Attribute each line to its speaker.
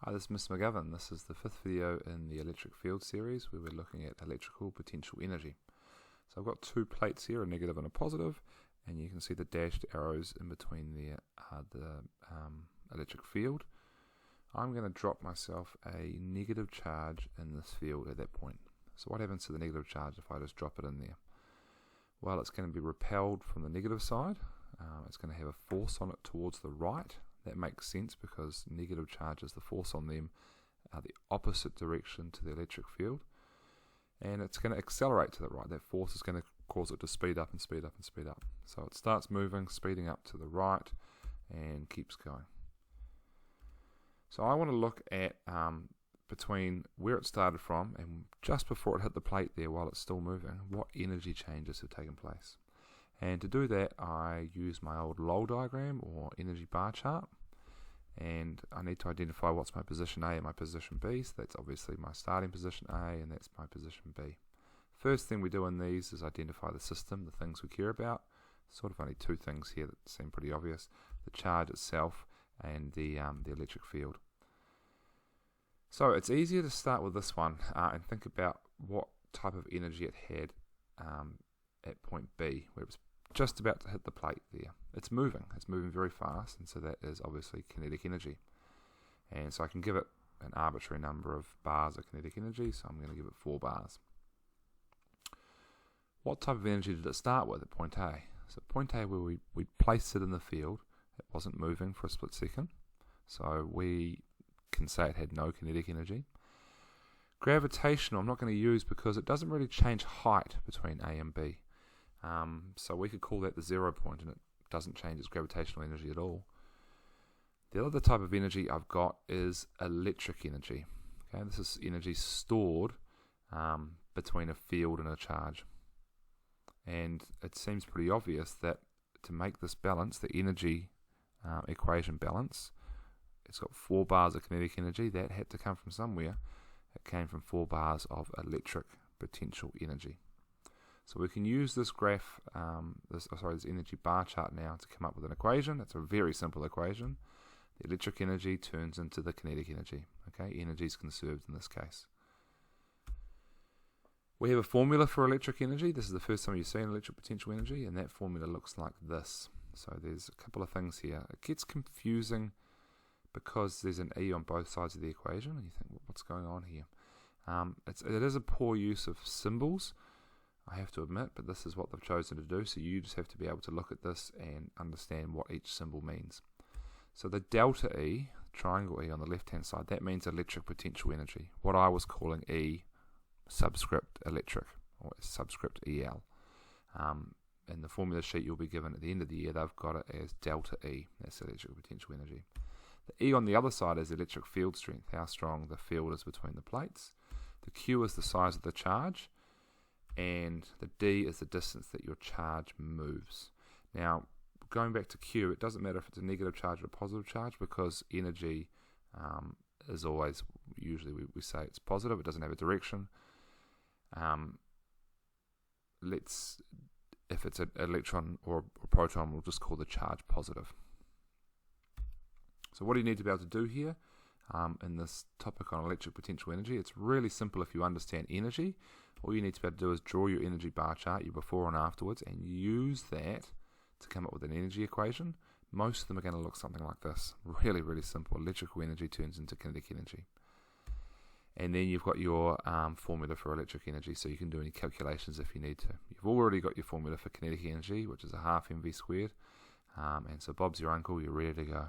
Speaker 1: Hi, this is Mr. McGovern. This is the fifth video in the electric field series where we're looking at electrical potential energy. So I've got two plates here, a negative and a positive, and you can see the dashed arrows in between there are the electric field. I'm going to drop myself a negative charge in this field at that point. So what happens to the negative charge if I just drop it in there? Well, it's going to be repelled from the negative side. It's going to have a force on it towards the right. That makes sense because negative charges, the force on them are the opposite direction to the electric field, and it's going to accelerate to the right. That force is going to cause it to speed up and speed up and speed up. So it starts moving, speeding up to the right, and keeps going. So I want to look at between where it started from and just before it hit the plate there while it's still moving, what energy changes have taken place. And to do that, I use my old LOL diagram or energy bar chart, and I need to identify what's my position A and my position B. So that's obviously my starting position A, and that's my position B. First thing we do in these is identify the system, the things we care about. Sort of only two things here that seem pretty obvious: the charge itself and the electric field. So it's easier to start with this one and think about what type of energy it had at point B, where it's just about to hit the plate there. It's moving very fast, and so that is obviously kinetic energy. And so I can give it an arbitrary number of bars of kinetic energy, so I'm going to give it 4 bars. What type of energy did it start with at point A? So point A, where we placed it in the field, it wasn't moving for a split second, so we can say it had no kinetic energy. Gravitational I'm not going to use because it doesn't really change height between A and B. So we could call that the 0 point, and it doesn't change its gravitational energy at all. The other type of energy I've got is electric energy. Okay, this is energy stored between a field and a charge. And it seems pretty obvious that to make this balance, the energy equation balance, it's got 4 bars of kinetic energy. That had to come from somewhere. It came from 4 bars of electric potential energy. So we can use this graph, this energy bar chart now to come up with an equation. It's a very simple equation. The electric energy turns into the kinetic energy. Okay, energy is conserved in this case. We have a formula for electric energy. This is the first time you've seen electric potential energy, and that formula looks like this. So there's a couple of things here. It gets confusing because there's an E on both sides of the equation, and you think, well, what's going on here? It is a poor use of symbols, I have to admit, but this is what they've chosen to do, so you just have to be able to look at this and understand what each symbol means. So the delta E, triangle E on the left hand side, that means electric potential energy, what I was calling E subscript electric, or subscript EL. In the formula sheet you'll be given at the end of the year, they've got it as delta E, that's electric potential energy. The E on the other side is electric field strength, how strong the field is between the plates. The Q is the size of the charge, and the D is the distance that your charge moves. Now, going back to Q, it doesn't matter if it's a negative charge or a positive charge, because energy is always, usually we say it's positive, it doesn't have a direction. If it's an electron or a proton, we'll just call the charge positive. So what do you need to be able to do here in this topic on electric potential energy? It's really simple if you understand energy. All you need to be able to do is draw your energy bar chart, your before and afterwards, and use that to come up with an energy equation. Most of them are going to look something like this. Really, really simple. Electrical energy turns into kinetic energy. And then you've got your formula for electric energy, so you can do any calculations if you need to. You've already got your formula for kinetic energy, which is a half mv squared. And so Bob's your uncle, you're ready to go.